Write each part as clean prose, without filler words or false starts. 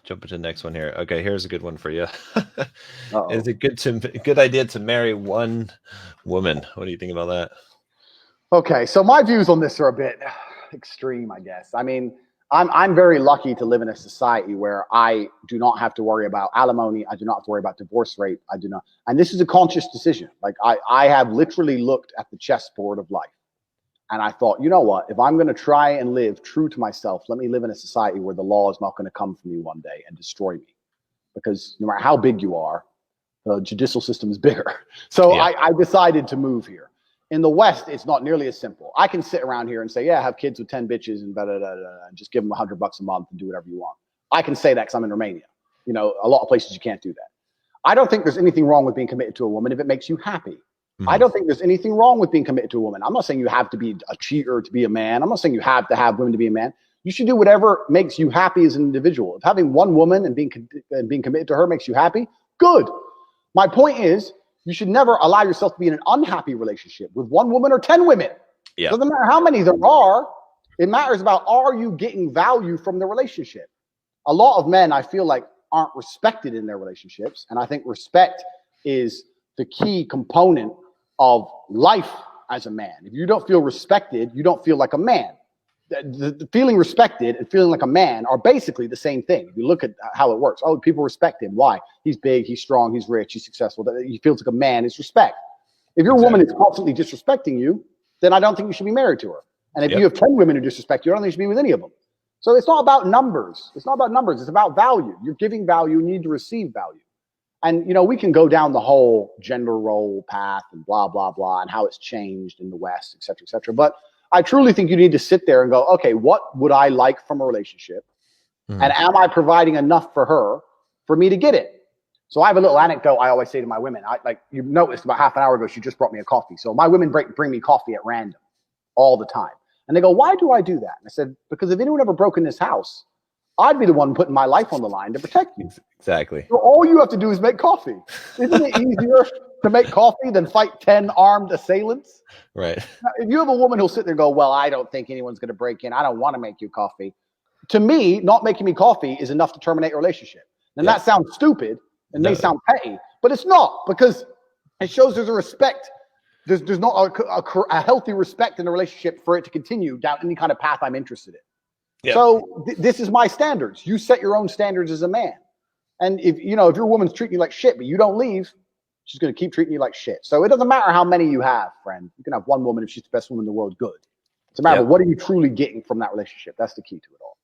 jump into the next one here. Okay, here's a good one for you. Is Uh-oh. it good idea to marry one woman? What do you think about that? Okay, so my views on this are a bit extreme, I guess. I mean, I'm very lucky to live in a society where I do not have to worry about alimony. I do not have to worry about divorce rate. I do not, and this is a conscious decision. Like I have literally looked at the chessboard of life, and I thought, you know what? If I'm going to try and live true to myself, let me live in a society where the law is not going to come for me one day and destroy me, because no matter how big you are, the judicial system is bigger. So Yeah. I decided to move here. In the West, it's not nearly as simple. I can sit around here and say, yeah, have kids with 10 bitches and and just give them $100 a month and do whatever you want. I can say that because I'm in Romania. You know, a lot of places you can't do that. I don't think there's anything wrong with being committed to a woman if it makes you happy. I Mhm. don't think there's anything wrong with being committed to a woman. I'm not saying you have to be a cheater to be a man. I'm not saying you have to have women to be a man. You should do whatever makes you happy as an individual. If having one woman and being committed to her makes you happy, good. My point is, you should never allow yourself to be in an unhappy relationship with one woman or 10 women. Yeah. Doesn't matter how many there are. It matters about, are you getting value from the relationship? A lot of men, I feel like, aren't respected in their relationships. And I think respect is the key component of life as a man. If you don't feel respected, you don't feel like a man. The feeling respected and feeling like a man are basically the same thing. If you look at how it works, oh, people respect him. Why? He's big, he's strong, he's rich, he's successful. He feels like a man. It's respect. If your woman Exactly. is constantly disrespecting you, then I don't think you should be married to her. And if you Yep. have 10 women who disrespect you, I don't think you should be with any of them. So it's not about numbers. It's not about numbers. It's about value. You're giving value. You need to receive value. And, you know, we can go down the whole gender role path and blah, blah, blah, and how it's changed in the West, et cetera, et cetera. But I truly think you need to sit there and go, okay, what would I like from a relationship? And Mhm. am I providing enough for her for me to get it? So I have a little anecdote I always say to my women. Like you noticed about half an hour ago, she just brought me a coffee. So my women bring me coffee at random all the time. And they go, why do I do that? And I said, because if anyone ever broke in this house, I'd be the one putting my life on the line to protect you. Exactly. So all you have to do is make coffee. Isn't it easier to make coffee than fight 10 armed assailants? Right. Now, if you have a woman who'll sit there and go, well, I don't think anyone's going to break in. I don't want to make you coffee. To me, not making me coffee is enough to terminate a relationship. And Yeah. that sounds stupid and may No. sound petty, but it's not, because it shows there's a respect. There's not a healthy respect in a relationship for it to continue down any kind of path I'm interested in. Yeah. So this is my standards. You set your own standards as a man. And if your woman's treating you like shit, but you don't leave, she's going to keep treating you like shit. So it doesn't matter how many you have, friend. You can have one woman if she's the best woman in the world, good. It's a matter Yeah. of what are you truly getting from that relationship. That's the key to it all.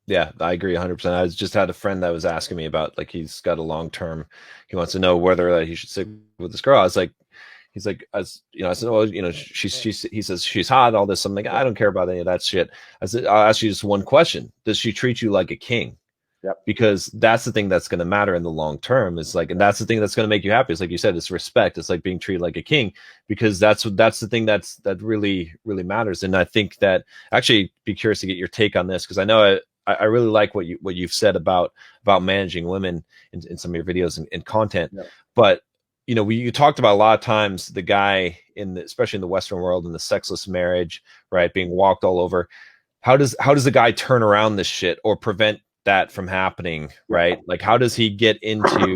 Yeah, I agree 100%. I just had a friend that was asking me about, like, he's got a long term. He wants to know whether he should stick with this girl. I was like, he's like, I said, well, he says she's hot, all this. I'm like, I don't care about any of that shit. I said, I'll ask you just one question: does she treat you like a king? Yep. Because that's the thing that's going to matter in the long term. It's like, and that's the thing that's going to make you happy. It's like you said, it's respect. It's like being treated like a king, because that's the thing that really matters. And I think that, actually, be curious to get your take on this, because I know I really like what you've said about managing women in some of your videos and content. Yep. But you talked about a lot of times the guy especially in the Western world, in the sexless marriage, right, being walked all over. How does the guy turn around this shit or prevent that from happening, right? Like, how does he get into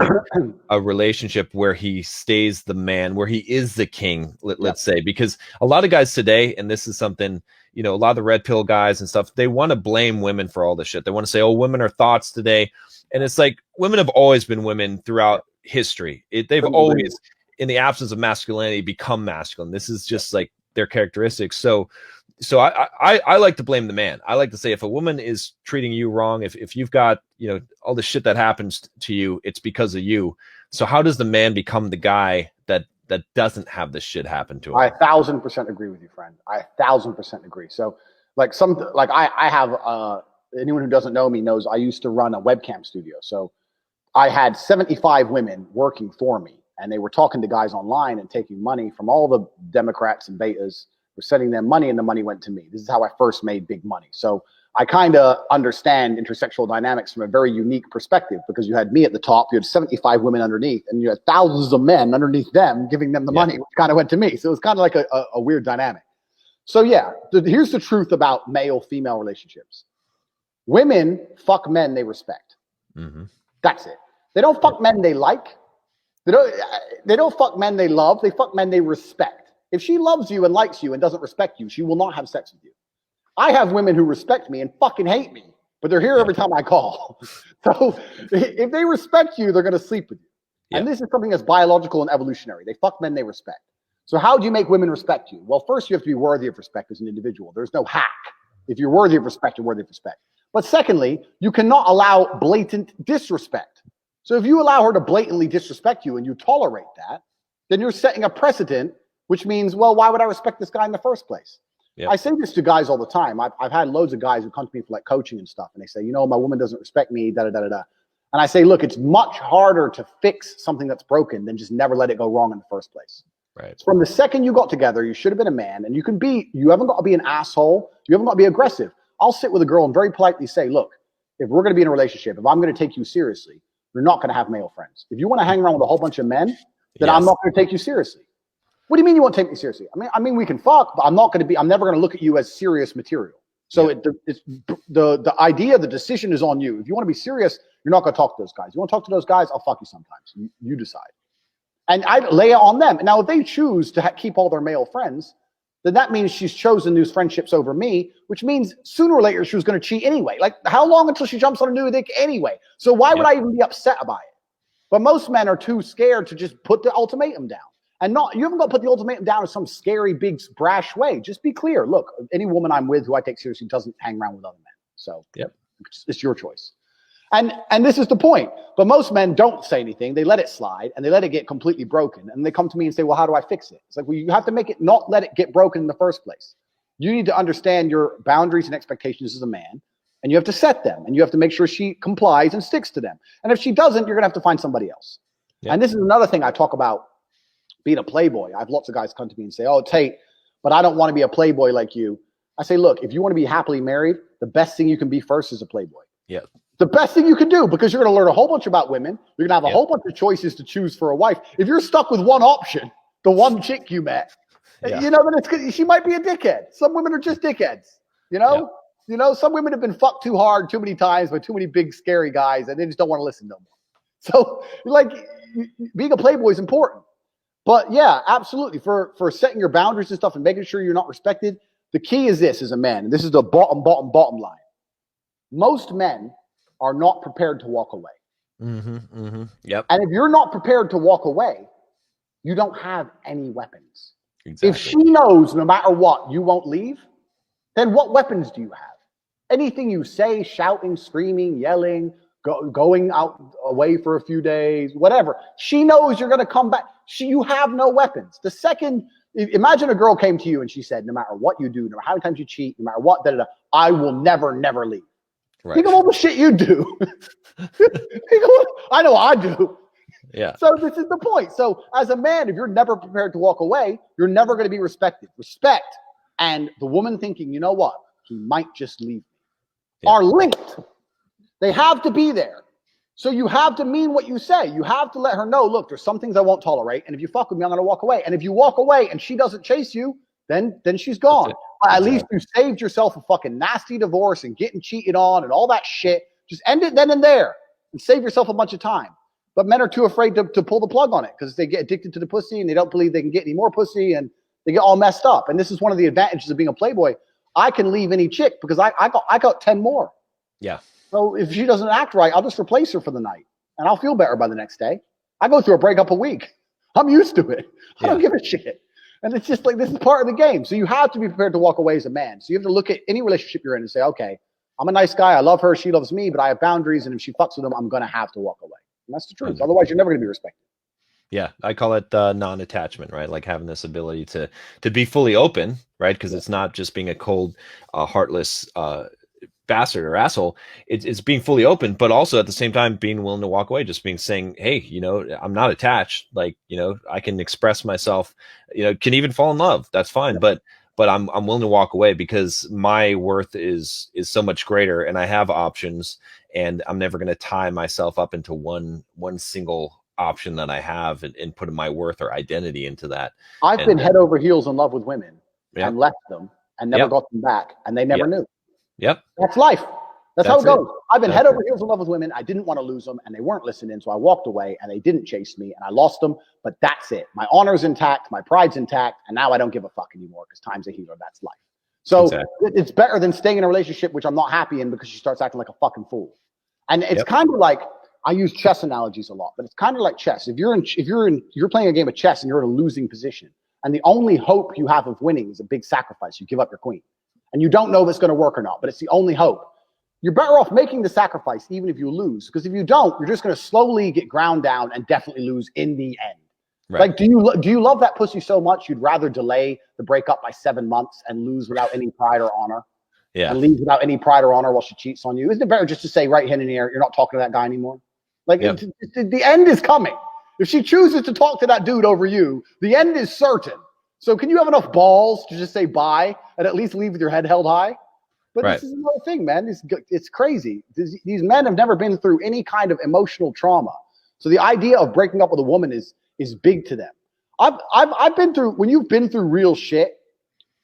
a relationship where he stays the man, where he is the king, let's say? Because a lot of guys today, and this is something, a lot of the red pill guys and stuff, they want to blame women for all this shit. They want to say, oh, women are thoughts today. And it's like, women have always been women throughout history. They've always, in the absence of masculinity, become masculine. This is just like their characteristics. So I like to blame the man. I like to say, if a woman is treating you wrong, if you've got, all the shit that happens to you, it's because of you. So how does the man become the guy that doesn't have this shit happen to him? I 1,000% agree with you, friend. I 1,000% agree. So I have, anyone who doesn't know me knows I used to run a webcam studio. So I had 75 women working for me, and they were talking to guys online and taking money from all the Democrats and betas. We're sending them money, and the money went to me. This is how I first made big money. So I kind of understand intersexual dynamics from a very unique perspective, because you had me at the top, you had 75 women underneath, and you had thousands of men underneath them giving them the money, which kind of went to me. So it was kind of like a weird dynamic. So yeah, here's the truth about male-female relationships. Women fuck men they respect. Mm-hmm. That's it. They don't fuck men they like. They don't fuck men they love. They fuck men they respect. If she loves you and likes you and doesn't respect you, she will not have sex with you. I have women who respect me and fucking hate me, but they're here every time I call. So if they respect you, they're going to sleep with you. And this is something that's biological and evolutionary. They fuck men they respect. So how do you make women respect you? Well, first you have to be worthy of respect as an individual. There's no hack. If you're worthy of respect, you're worthy of respect. But secondly, you cannot allow blatant disrespect. So if you allow her to blatantly disrespect you and you tolerate that, then you're setting a precedent, which means, well, why would I respect this guy in the first place? Yep. I say this to guys all the time. I've had loads of guys who come to me for like coaching and stuff, and they say, you know, my woman doesn't respect me, da-da-da-da-da. And I say, look, it's much harder to fix something that's broken than just never let it go wrong in the first place. Right. From the second you got together, you should have been a man, and you haven't got to be an asshole. You haven't got to be aggressive. I'll sit with a girl and very politely say, look, if we're going to be in a relationship, if I'm going to take you seriously, you're not going to have male friends. If you want to hang around with a whole bunch of men, then I'm not going to take you seriously. What do you mean you won't take me seriously? I mean, we can fuck, but I'm never going to look at you as serious material. So the idea, the decision is on you. If you want to be serious, you're not going to talk to those guys. You want to talk to those guys? I'll fuck you sometimes. You decide. And I lay it on them. Now, if they choose to keep all their male friends, then that means she's chosen those friendships over me, which means sooner or later she was going to cheat anyway. Like, how long until she jumps on a new dick anyway? So why would I even be upset about it? But most men are too scared to just put the ultimatum down. And you haven't got to put the ultimatum down in some scary, big, brash way. Just be clear. Look, any woman I'm with who I take seriously doesn't hang around with other men. So it's your choice. And this is the point. But most men don't say anything. They let it slide and they let it get completely broken. And they come to me and say, well, how do I fix it? It's like, well, you have to make it not let it get broken in the first place. You need to understand your boundaries and expectations as a man. And you have to set them. And you have to make sure she complies and sticks to them. And if she doesn't, you're going to have to find somebody else. Yep. And this is another thing I talk about being a playboy. I have lots of guys come to me and say, oh, Tate, but I don't want to be a playboy like you. I say, look, if you want to be happily married, the best thing you can be first is a playboy. Yeah. The best thing you can do, because you're going to learn a whole bunch about women. You're going to have a whole bunch of choices to choose for a wife. If you're stuck with one option, the one chick you met, you know, then she might be a dickhead. Some women are just dickheads, you know? Yeah. You know, some women have been fucked too hard too many times by too many big, scary guys, and they just don't want to listen no more. So, like, being a playboy is important. But, yeah, absolutely. For setting your boundaries and stuff and making sure you're not respected, the key is this as a man, and this is the bottom line. Most men are not prepared to walk away. Yep. And if you're not prepared to walk away, you don't have any weapons. Exactly. If she knows no matter what, you won't leave, then what weapons do you have? Anything you say, shouting, screaming, yelling, going out away for a few days, whatever. She knows you're going to come back. You have no weapons. The second, imagine a girl came to you and she said, no matter what you do, no matter how many times you cheat, no matter what, I will never leave. Right. Think of all the shit you do. I know I do. Yeah. So this is the point. So as a man, if you're never prepared to walk away, you're never going to be respected. Respect and the woman thinking, you know what, he might just leave me, are linked. They have to be there. So you have to mean what you say. You have to let her know, look, there's some things I won't tolerate. And if you fuck with me, I'm going to walk away. And if you walk away and she doesn't chase you, then she's gone. At least you saved yourself a fucking nasty divorce and getting cheated on and all that shit. Just end it then and there and save yourself a bunch of time. But men are too afraid to pull the plug on it because they get addicted to the pussy and they don't believe they can get any more pussy and they get all messed up. And this is one of the advantages of being a playboy. I can leave any chick because I got 10 more. Yeah. So if she doesn't act right, I'll just replace her for the night and I'll feel better by the next day. I go through a breakup a week. I'm used to it. I don't give a shit. And it's just like, this is part of the game. So you have to be prepared to walk away as a man. So you have to look at any relationship you're in and say, okay, I'm a nice guy. I love her. She loves me, but I have boundaries. And if she fucks with them, I'm going to have to walk away. And that's the truth. 100%. Otherwise, you're never going to be respected. Yeah. I call it non-attachment, right? Like having this ability to be fully open, right? Because it's not just being a cold, heartless bastard or asshole. It's being fully open, but also at the same time being willing to walk away, just saying, hey, you know, I'm not attached. Like, you know, I can express myself, you know, can even fall in love. That's fine. But I'm willing to walk away because my worth is so much greater and I have options and I'm never going to tie myself up into one single option that I have and put my worth or identity into that. I've been head over heels in love with women and left them and never got them back and they never knew. Yep. That's life. That's how it goes. I've been head over heels in love with women. I didn't want to lose them, and they weren't listening, so I walked away, and they didn't chase me, and I lost them. But that's it. My honor's intact, my pride's intact, and now I don't give a fuck anymore because time's a healer. That's life. So it's better than staying in a relationship which I'm not happy in because she starts acting like a fucking fool. And it's kind of like, I use chess analogies a lot, but it's kind of like chess. If you're playing a game of chess and you're in a losing position, and the only hope you have of winning is a big sacrifice, you give up your queen, and you don't know if it's going to work or not, but it's the only hope. You're better off making the sacrifice even if you lose, because if you don't, you're just going to slowly get ground down and definitely lose in the end. Right. Like, do you love that pussy so much you'd rather delay the breakup by 7 months and lose without any pride or honor? Yeah. And leave without any pride or honor while she cheats on you? Isn't it better just to say right hand in the air, you're not talking to that guy anymore? Like, the end is coming. If she chooses to talk to that dude over you, the end is certain. So can you have enough balls to just say bye and at least leave with your head held high? But this is another thing, man. It's crazy. These men have never been through any kind of emotional trauma. So the idea of breaking up with a woman is big to them. I've been through, when you've been through real shit,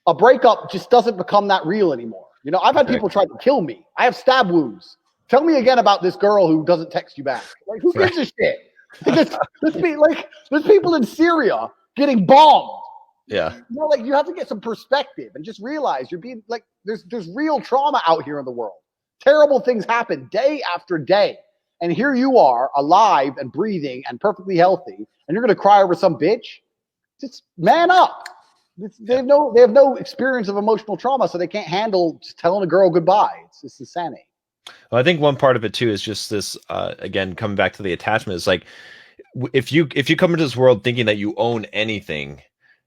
a breakup just doesn't become that real anymore. You know, I've had people try to kill me. I have stab wounds. Tell me again about this girl who doesn't text you back. Like, who gives a shit? There's people in Syria getting bombed. Yeah. You know, like, you have to get some perspective and just realize you're being like, there's real trauma out here in the world. Terrible things happen day after day. And here you are, alive and breathing and perfectly healthy, and you're going to cry over some bitch? Just man up. They have no experience of emotional trauma, so they can't handle just telling a girl goodbye. It's insanity. Well, I think one part of it too is just this. Again, coming back to the attachment, is like, if you come into this world thinking that you own anything,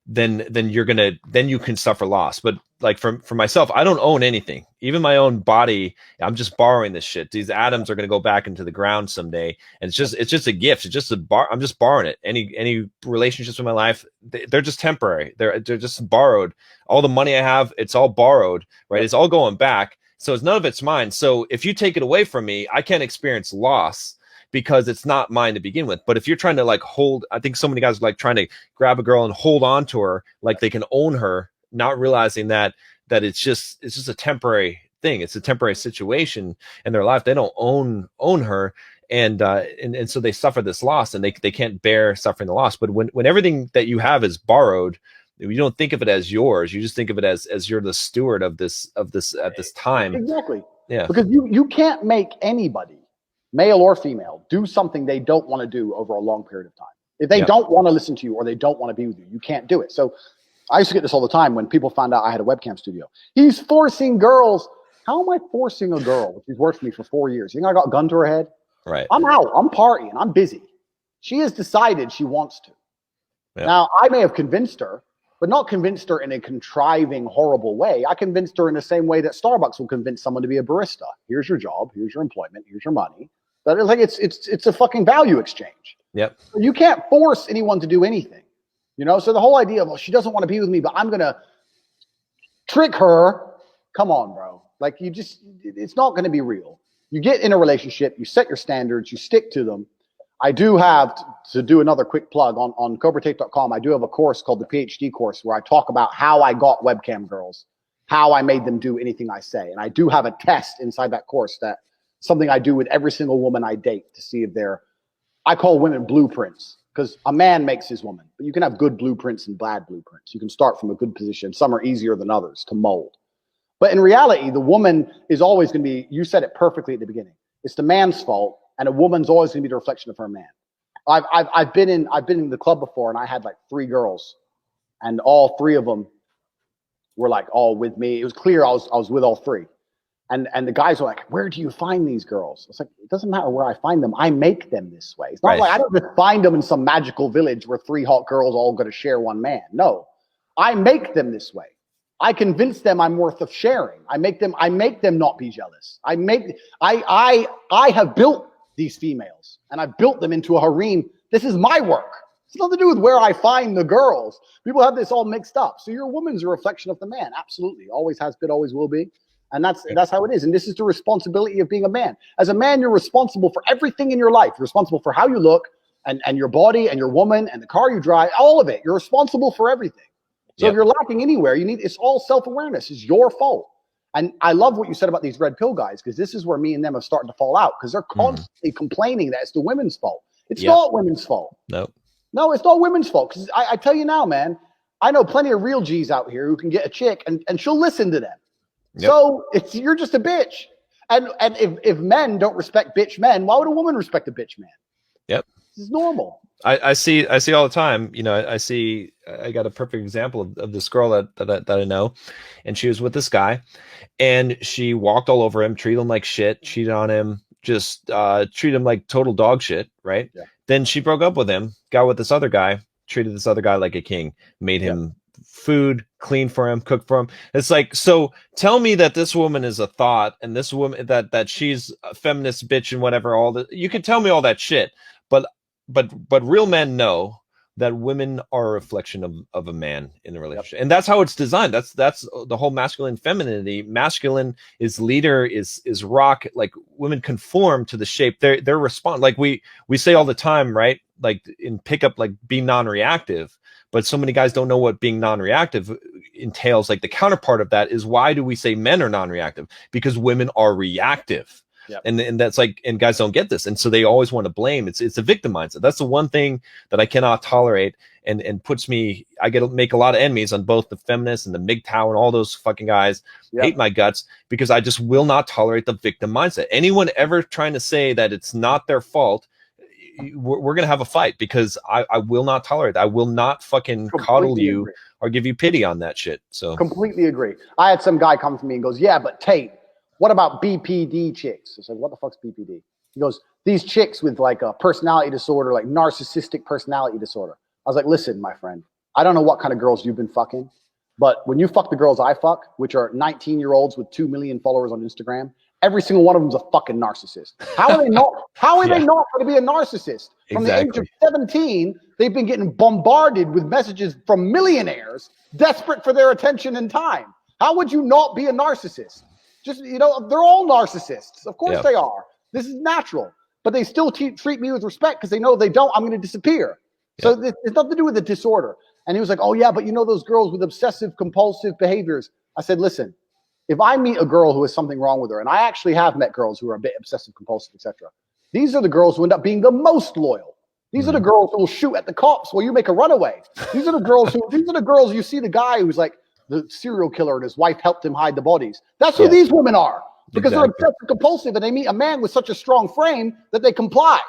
then you can suffer loss. But like for myself, I don't own anything, even my own body. I'm just borrowing this shit. These atoms are going to go back into the ground someday, and it's just a gift. It's just I'm just borrowing it. Any relationships in my life, they're just temporary. They're just borrowed. All the money I have, it's all borrowed, right? It's all going back. So none of it's mine. So if you take it away from me, I can't experience loss, because it's not mine to begin with. But if you're trying to like hold, I think so many guys are like trying to grab a girl and hold on to her like they can own her, not realizing that it's just a temporary thing. It's a temporary situation in their life. They don't own her. And so they suffer this loss, and they can't bear suffering the loss. But when everything that you have is borrowed, you don't think of it as yours. You just think of it as you're the steward of this at this time. Exactly. Yeah. Because you can't make anybody, male or female, do something they don't want to do over a long period of time. If they don't want to listen to you or they don't want to be with you, you can't do it. So I used to get this all the time when people found out I had a webcam studio. He's forcing girls. How am I forcing a girl? She's worked for me for 4 years. You think I got a gun to her head? Right. I'm out. I'm partying. I'm busy. She has decided she wants to. Yeah. Now, I may have convinced her, but not convinced her in a contriving, horrible way. I convinced her in the same way that Starbucks will convince someone to be a barista. Here's your job. Here's your employment. Here's your money. But it's like it's a fucking value exchange. Yep. You can't force anyone to do anything. You know, so the whole idea of, well, she doesn't want to be with me, but I'm gonna trick her. Come on, bro. Like, it's not going to be real. You get in a relationship, you set your standards, you stick to them. I do have to do another quick plug on CobraTape.com. I do have a course called the PhD course where I talk about how I got webcam girls, how I made them do anything I say. And I do have a test inside that course, that something I do with every single woman I date to see if I call women blueprints, because a man makes his woman, but you can have good blueprints and bad blueprints. You can start from a good position. Some are easier than others to mold. But in reality, the woman is always going to be, you said it perfectly at the beginning, it's the man's fault, and a woman's always going to be the reflection of her man. I've been in the club before, and I had like 3 girls, and all 3 of them were like all with me. It was clear I was with all 3. And the guys were like, where do you find these girls? It's like, it doesn't matter where I find them. I make them this way. It's not like I don't just find them in some magical village where 3 hot girls all going to share one man. No, I make them this way. I convince them I'm worth of sharing. I make them not be jealous. I have built these females, and I've built them into a harem. This is my work. It's nothing to do with where I find the girls. People have this all mixed up. So your woman's a reflection of the man. Absolutely. Always has been, always will be. And that's how it is. And this is the responsibility of being a man. As a man, you're responsible for everything in your life. You're responsible for how you look, and your body, and your woman, and the car you drive, all of it. You're responsible for everything. So if you're lacking anywhere, it's all self-awareness. It's your fault. And I love what you said about these red pill guys, because this is where me and them are starting to fall out, because they're constantly complaining that it's the women's fault. It's not women's fault. No, it's not women's fault. Because I tell you now, man, I know plenty of real G's out here who can get a chick and she'll listen to them. So you're just a bitch. And if men don't respect bitch men, why would a woman respect a bitch man? This is normal. I see all the time. You know, I got a perfect example of this girl that I know, and she was with this guy, and she walked all over him, treated him like shit, cheated on him, just treated him like total dog shit, right? Then she broke up with him, got with this other guy, treated this other guy like a king, made him food, clean for him, cook for him. It's like, so tell me that this woman is a thought, and this woman that she's a feminist bitch and whatever, all that. You can tell me all that shit, but real men know that women are a reflection of a man in a relationship. And that's how it's designed. That's the whole masculine femininity. Masculine is leader, is rock. Like, women conform to the shape. They're respond. Like we say all the time, right? Like in pickup, like be non-reactive. But so many guys don't know what being non-reactive entails. Like the counterpart of that is, why do we say men are non-reactive? Because women are reactive. And that's like, and guys don't get this, and so they always want to blame. It's a victim mindset. That's the one thing that I cannot tolerate, and puts me. I make a lot of enemies on both the feminists and the MGTOW and all those fucking guys. Hate my guts, because I just will not tolerate the victim mindset. Anyone ever trying to say that it's not their fault, we're gonna have a fight, because I will not tolerate that. I will not fucking coddle you or give you pity on that shit. So completely agree. I had some guy come to me and goes, "Yeah, but Tate, what about BPD chicks?" I said, "What the fuck's BPD?" He goes, "These chicks with like a personality disorder, like narcissistic personality disorder." I was like, "Listen, my friend, I don't know what kind of girls you've been fucking, but when you fuck the girls I fuck, which are 19-year-olds with 2 million followers on Instagram, every single one of them is a fucking narcissist. How are they not? How are they not going to be a narcissist? From the age of 17, they've been getting bombarded with messages from millionaires desperate for their attention and time. How would you not be a narcissist? Just, you know, they're all narcissists. Of course they are. This is natural. But they still treat me with respect, because they know if they don't, I'm going to disappear. So it's nothing to do with the disorder." And he was like, "Oh, yeah, but you know those girls with obsessive compulsive behaviors." I said, "Listen, if I meet a girl who has something wrong with her," and I actually have met girls who are a bit obsessive compulsive, etc., these are the girls who end up being the most loyal. These are the girls who will shoot at the cops while you make a runaway. These are the girls you see the guy who's like the serial killer and his wife helped him hide the bodies. That's who these women are, because they're obsessive compulsive, and they meet a man with such a strong frame that they comply.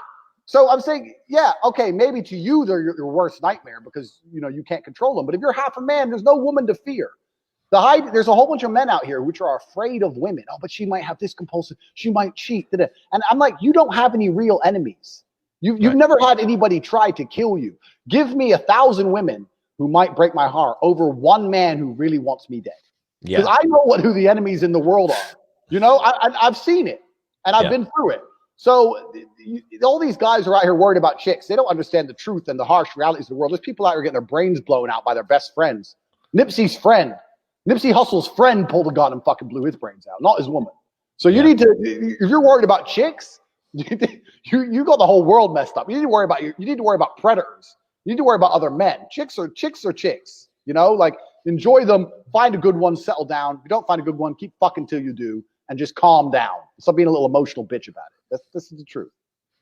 So I'm saying, yeah, okay, maybe to you they're your worst nightmare, because you know you can't control them. But if you're half a man, there's no woman to fear. There's a whole bunch of men out here which are afraid of women. Oh, but she might have this compulsive. She might cheat. And I'm like, you don't have any real enemies. You've never had anybody try to kill you. Give me 1,000 women who might break my heart over one man who really wants me dead. Because I know who the enemies in the world are. You know, I've seen it, and I've been through it. So all these guys are out here worried about chicks. They don't understand the truth and the harsh realities of the world. There's people out here getting their brains blown out by their best friends. Nipsey Hussle's friend pulled a gun and fucking blew his brains out, not his woman. So you need to, if you're worried about chicks, you got the whole world messed up. You need to worry about predators. You need to worry about other men. Chicks are chicks. You know, like, enjoy them, find a good one, settle down. If you don't find a good one, keep fucking till you do, and just calm down. Stop being a little emotional bitch about it. This is the truth.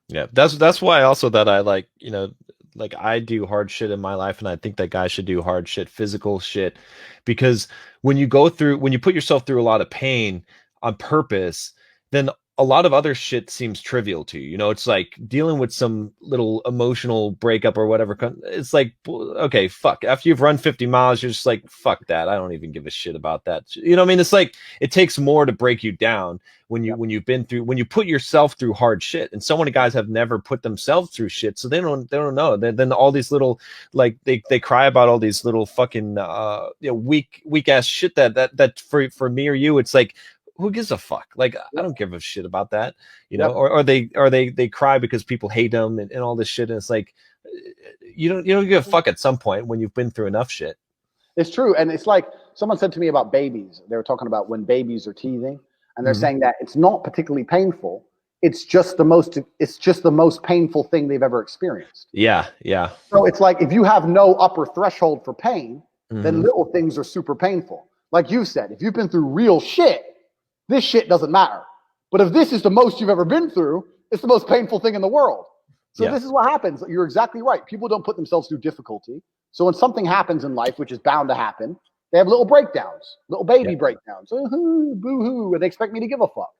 Yeah, that's why also that I like, you know, like I do hard shit in my life, and I think that guys should do hard shit, physical shit, because when you put yourself through a lot of pain on purpose, then a lot of other shit seems trivial to you. You know, it's like dealing with some little emotional breakup or whatever. It's like, okay, fuck. After you've run 50 miles, you're just like, fuck that. I don't even give a shit about that. You know what I mean? It's like, it takes more to break you down when you put yourself through hard shit. And so many guys have never put themselves through shit, so they don't know. Then all these little, like, they cry about all these little fucking weak ass shit that for me or you, it's like, who gives a fuck? Like, I don't give a shit about that, you know. Or they cry because people hate them and all this shit. And it's like, you don't give a fuck at some point when you've been through enough shit. It's true. And it's like someone said to me about babies. They were talking about when babies are teething, and they're saying that it's not particularly painful. It's just the most painful thing they've ever experienced. Yeah. So it's like, if you have no upper threshold for pain, then little things are super painful. Like you said, if you've been through real shit, this shit doesn't matter. But if this is the most you've ever been through, it's the most painful thing in the world. So this is what happens. You're exactly right. People don't put themselves through difficulty. So when something happens in life, which is bound to happen, they have little breakdowns, little baby breakdowns. Boo-hoo, and they expect me to give a fuck.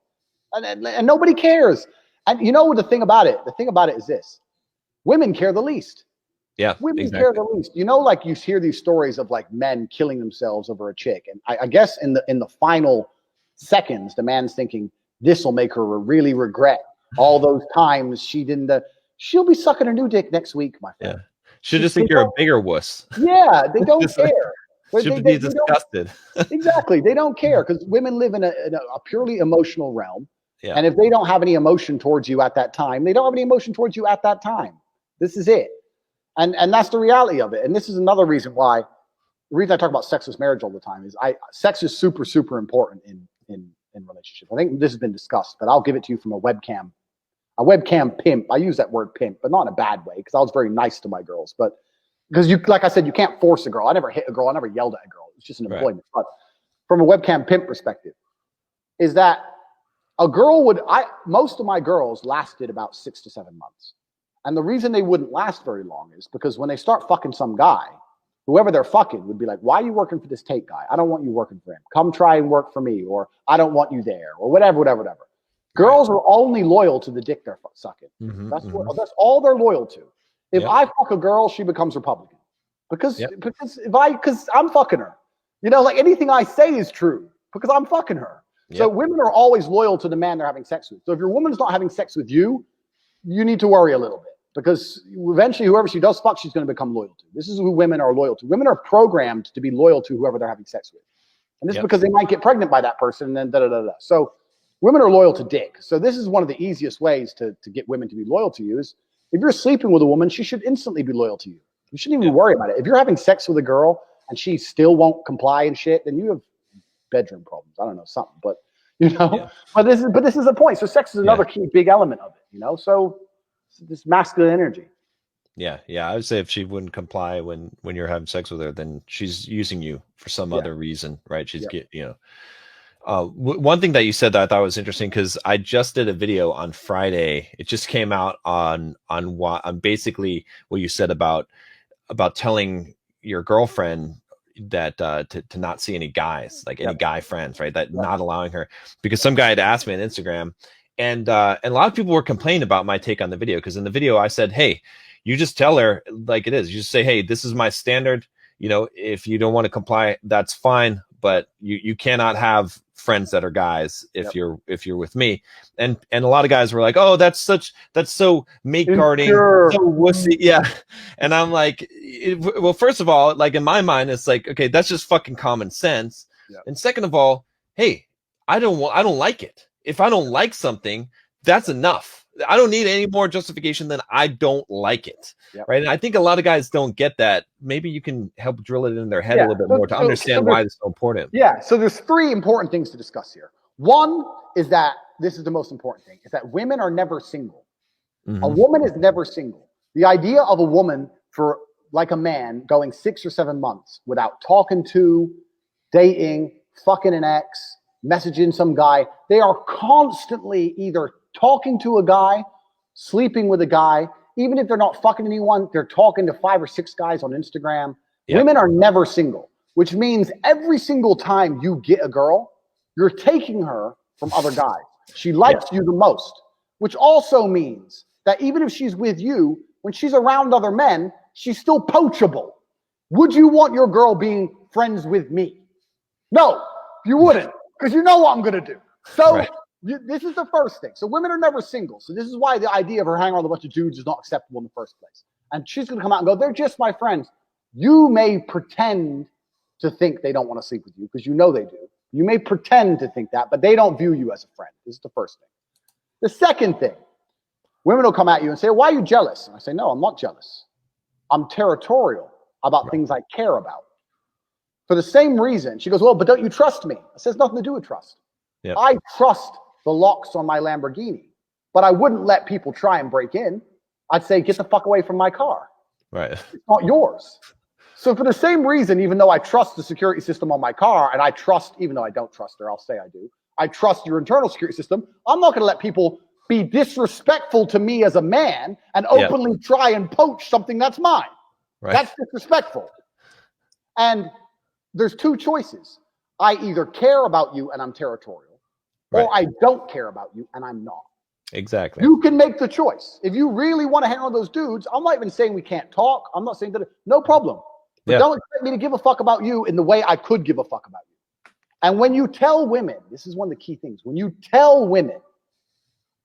And nobody cares. And you know the thing about it? The thing about it is this. Women care the least. Yeah, women care the least. You know, like you hear these stories of like men killing themselves over a chick. And I guess in the final seconds, the man's thinking, this will make her really regret all those times she didn't. She'll be sucking a new dick next week, my friend. Yeah. She'll just think you're a bigger wuss. Yeah, they don't care. She'll be disgusted. Exactly. They don't care because women live in a purely emotional realm. Yeah. And if they don't have any emotion towards you at that time, they don't have any emotion towards you at that time. This is it. And that's the reality of it. And this is another reason why, the reason I talk about sexless marriage all the time is sex is super, super important in relationships. I think this has been discussed, but I'll give it to you from a webcam pimp. I use that word pimp, but not in a bad way because I was very nice to my girls. But because like I said, you can't force a girl. I never hit a girl. I never yelled at a girl. It's just an employment. But from a webcam pimp perspective, is that a girl most of my girls lasted about 6 to 7 months. And the reason they wouldn't last very long is because when they start fucking some guy, whoever they're fucking would be like, why are you working for this Tate guy? I don't want you working for him. Come try and work for me. Or I don't want you there. Or whatever. Girls are only loyal to the dick they're sucking. That's all they're loyal to. If I fuck a girl, she becomes Republican. Because I'm fucking her. You know, like anything I say is true because I'm fucking her. So women are always loyal to the man they're having sex with. So if your woman's not having sex with you, you need to worry a little bit because eventually whoever she does fuck, she's going to become loyal to. This is who women are loyal to. Women are programmed to be loyal to whoever they're having sex with. And this is because they might get pregnant by that person and then da-da-da-da. So women are loyal to dick. So this is one of the easiest ways to get women to be loyal to you is if you're sleeping with a woman, she should instantly be loyal to you. You shouldn't even worry about it. If you're having sex with a girl and she still won't comply and shit, then you have bedroom problems. I don't know, something, but you know, but this is the point. So sex is another key big element of it, you know? So this masculine energy. Yeah. I would say if she wouldn't comply when you're having sex with her, then she's using you for some other reason, right? She's one thing that you said that I thought was interesting because I just did a video on Friday. It just came out on basically what you said about telling your girlfriend that to not see any guys, like any guy friends, right? That not allowing her, because some guy had asked me on Instagram, and a lot of people were complaining about my take on the video because in the video I said, hey, you just tell her like it is. You just say, hey, this is my standard. You know, if you don't want to comply, that's fine, but you cannot have friends that are guys if you're with me. And a lot of guys were like, oh, that's so mate guarding, so wussy. Yeah. And I'm like, well, first of all, like in my mind, it's like, okay, that's just fucking common sense. And second of all, hey, I don't like it. If I don't like something, that's enough. I don't need any more justification than I don't like it. Right. And I think a lot of guys don't get that. Maybe you can help drill it in their head a little bit more to understand why it's so important. Yeah. So there's 3 important things to discuss here. One is that this is the most important thing, is that women are never single. A woman is never single. The idea of a woman for like a man going 6 or 7 months without talking to, dating, fucking an ex, messaging some guy, they are constantly either talking to a guy, sleeping with a guy. Even if they're not fucking anyone, they're talking to 5 or 6 guys on Instagram. Women are never single, which means every single time you get a girl, you're taking her from other guys. She likes you the most, which also means that even if she's with you, when she's around other men, she's still poachable. Would you want your girl being friends with me? No, you wouldn't, because you know what I'm going to do. So this is the first thing. So women are never single. So this is why the idea of her hanging around with a bunch of dudes is not acceptable in the first place. And she's going to come out and go, they're just my friends. You may pretend to think they don't want to sleep with you because you know they do. You may pretend to think that, but they don't view you as a friend. This is the first thing. The second thing, women will come at you and say, why are you jealous? And I say, no, I'm not jealous. I'm territorial about things I care about. For the same reason, she goes, well, but don't you trust me? It says nothing to do with trust. I trust the locks on my Lamborghini, but I wouldn't let people try and break in. I'd say, get the fuck away from my car. Right. It's not yours. So for the same reason, even though I trust the security system on my car, and I trust, even though I don't trust her, I'll say I do, I trust your internal security system. I'm not going to let people be disrespectful to me as a man and openly try and poach something that's mine. Right. That's disrespectful. And there's two choices. I either care about you and I'm territorial, or I don't care about you and I'm not. Exactly. You can make the choice. If you really want to hang on those dudes, I'm not even saying we can't talk. I'm not saying that. No problem. But don't expect me to give a fuck about you in the way I could give a fuck about you. And when you tell women, this is one of the key things. When you tell women,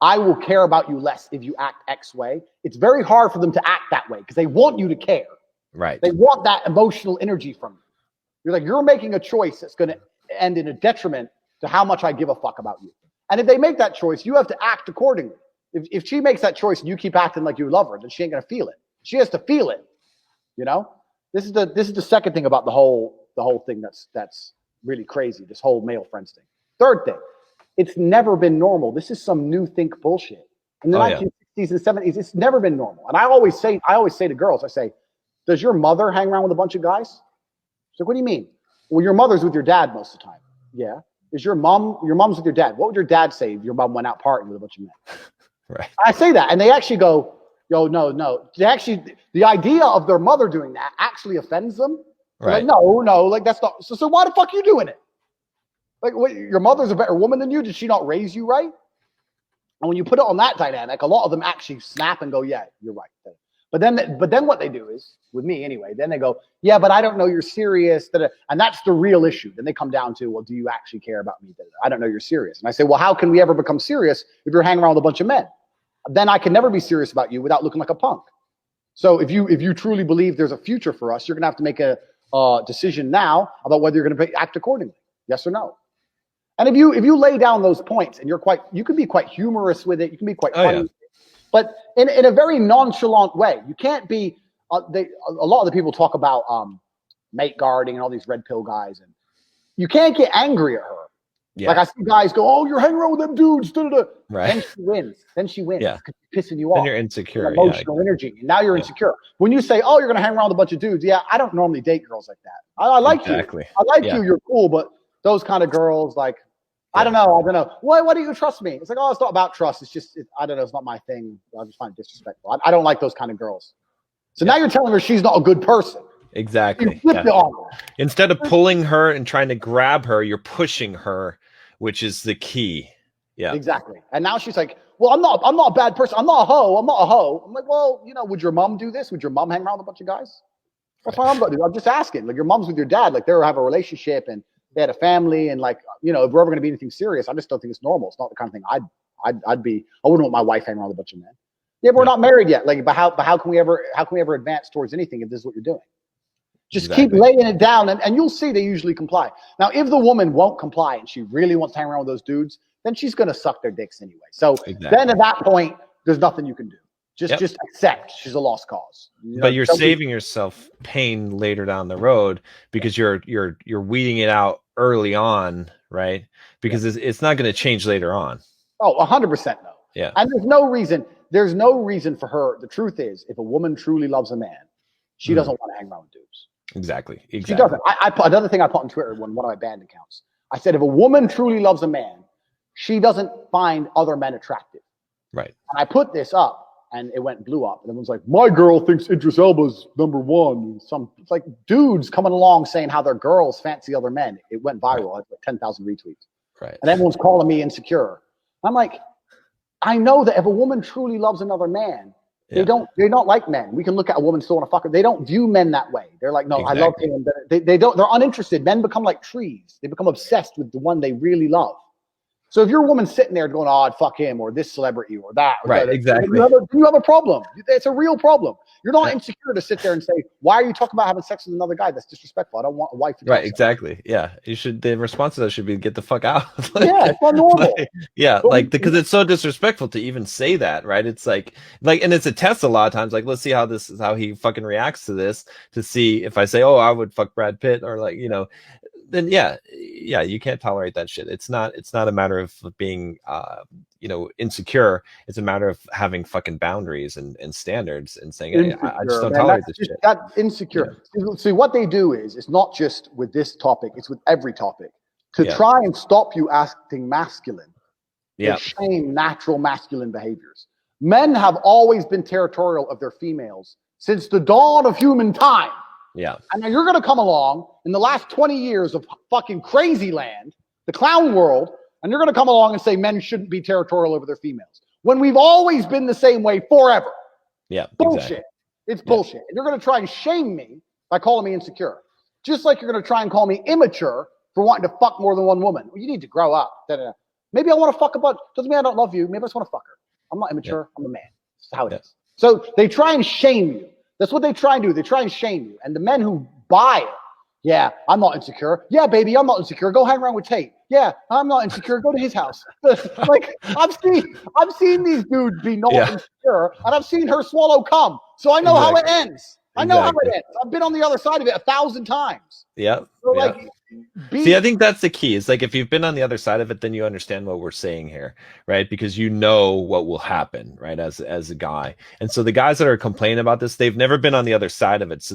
I will care about you less if you act X way, it's very hard for them to act that way because they want you to care. Right. They want that emotional energy from you. You're like, you're making a choice that's going to end in a detriment to how much I give a fuck about you. And if they make that choice, you have to act accordingly. If she makes that choice and you keep acting like you love her, then she ain't going to feel it. She has to feel it. You know, this is the second thing about the whole thing that's really crazy. This whole male friends thing. Third thing, it's never been normal. This is some new think bullshit. In the 1960s and 70s, it's never been normal. And I always say to girls, I say, does your mother hang around with a bunch of guys? She's like, what do you mean? Well, your mother's with your dad most of the time. Yeah. Is your mom's with your dad? What would your dad say if your mom went out partying with a bunch of men? Right. I say that, and they actually go, yo, no. They actually, the idea of their mother doing that actually offends them. Right. Like, no, like that's not. So why the fuck are you doing it? Like, what, your mother's a better woman than you? Did she not raise you right? And when you put it on that dynamic, a lot of them actually snap and go, yeah, you're right. But then what they do is, with me anyway, then they go, yeah, but I don't know you're serious. And that's the real issue. Then they come down to, well, do you actually care about me? I don't know you're serious. And I say, well, how can we ever become serious if you're hanging around with a bunch of men? Then I can never be serious about you without looking like a punk. So if you truly believe there's a future for us, you're going to have to make a decision now about whether you're going to act accordingly. Yes or no. And if you lay down those points and you can be quite humorous with it. You can be quite funny. Yeah. But in a very nonchalant way. You can't be, a lot of the people talk about mate guarding and all these red pill guys. And you can't get angry at her. Yeah. Like I see guys go, oh, you're hanging around with them dudes. Da-da-da. Right. Then she wins. Yeah. Because she's pissing you off. Then you're insecure. Emotional energy. And now you're insecure. When you say, oh, you're going to hang around with a bunch of dudes. Yeah, I don't normally date girls like that. I like you. I like you. You're cool. But those kind of girls, like, I don't know. Why do you trust me? It's like, oh, it's not about trust. It's just, I don't know. It's not my thing. I just find it disrespectful. I don't like those kind of girls. So now you're telling her she's not a good person. Exactly. Instead of pulling her and trying to grab her, you're pushing her, which is the key. Yeah. Exactly. And now she's like, well, I'm not a bad person. I'm not a hoe. I'm like, well, would your mom do this? Would your mom hang around with a bunch of guys? That's what I'm going to do. I'm just asking. Like, your mom's with your dad. Like, they have a relationship and they had a family, and like, if we're ever going to be anything serious, I just don't think it's normal. It's not the kind of thing I'd be. I wouldn't want my wife hanging around with a bunch of men. Yeah, but we're not married yet. Like, but how can we ever advance towards anything if this is what you're doing? Just keep laying it down, and you'll see they usually comply. Now, if the woman won't comply and she really wants to hang around with those dudes, then she's going to suck their dicks anyway. So then at that point, there's nothing you can do. Just accept she's a lost cause. But you're saving yourself pain later down the road because you're weeding it out early on, right? Because it's not going to change later on. Oh, 100% no. Yeah. And there's no reason for her. The truth is, if a woman truly loves a man, she doesn't want to hang around with dudes. Exactly. She doesn't. I put another thing I put on Twitter when one of my band accounts. I said, if a woman truly loves a man, she doesn't find other men attractive. Right. And I put this up. And it blew up. And everyone's like, my girl thinks Idris Elba's number one. It's like dudes coming along saying how their girls fancy other men. It went viral. Right. Like 10,000 retweets. Right. And everyone's calling me insecure. I'm like, I know that if a woman truly loves another man, they don't like men. We can look at a woman still want to fuck her. They don't view men that way. They're like, no, exactly. I love him. They're uninterested. Men become like trees. They become obsessed with the one they really love. So if you're a woman sitting there going, oh, I'd fuck him or this celebrity or that. Or right, that, exactly. You have a problem. It's a real problem. You're not insecure to sit there and say, why are you talking about having sex with another guy? That's disrespectful. I don't want a wife. Right, exactly. Yeah. The response to that should be get the fuck out. It's not normal. Because it's so disrespectful to even say that, right? It's like, and it's a test a lot of times. Like, let's see how he fucking reacts to this to see if I say, oh, I would fuck Brad Pitt or then you can't tolerate that shit. It's not a matter of being insecure. It's a matter of having fucking boundaries and standards and saying, hey, I just don't tolerate this shit. That insecure. Yeah. See, what they do is, it's not just with this topic, it's with every topic. to Yeah. try and stop you acting masculine. Yeah. They shame natural masculine behaviors. Men have always been territorial of their females since the dawn of human time. Yeah. And now you're going to come along in the last 20 years of fucking crazy land, the clown world, and you're going to come along and say men shouldn't be territorial over their females. When we've always been the same way forever. Yeah. Bullshit. Exactly. It's bullshit. And you're going to try and shame me by calling me insecure. Just like you're going to try and call me immature for wanting to fuck more than one woman. Well, you need to grow up. Maybe I want to fuck a bunch. Doesn't mean I don't love you. Maybe I just want to fuck her. I'm not immature. I'm a man. This is how it is. So they try and shame you. That's what they try and do. They try and shame you. And the men who buy it, yeah, I'm not insecure. Yeah, baby, I'm not insecure. Go hang around with Tate. Yeah, I'm not insecure. Go to his house. Like I've seen these dudes be not insecure, and I've seen her swallow cum. So I know how it ends. I know how it ends. I've been on the other side of it 1,000 times. Yeah. So like, see, I think that's the key. It's like if you've been on the other side of it, then you understand what we're saying here, right? Because you know what will happen, right? As a guy. And so the guys that are complaining about this, they've never been on the other side of it. So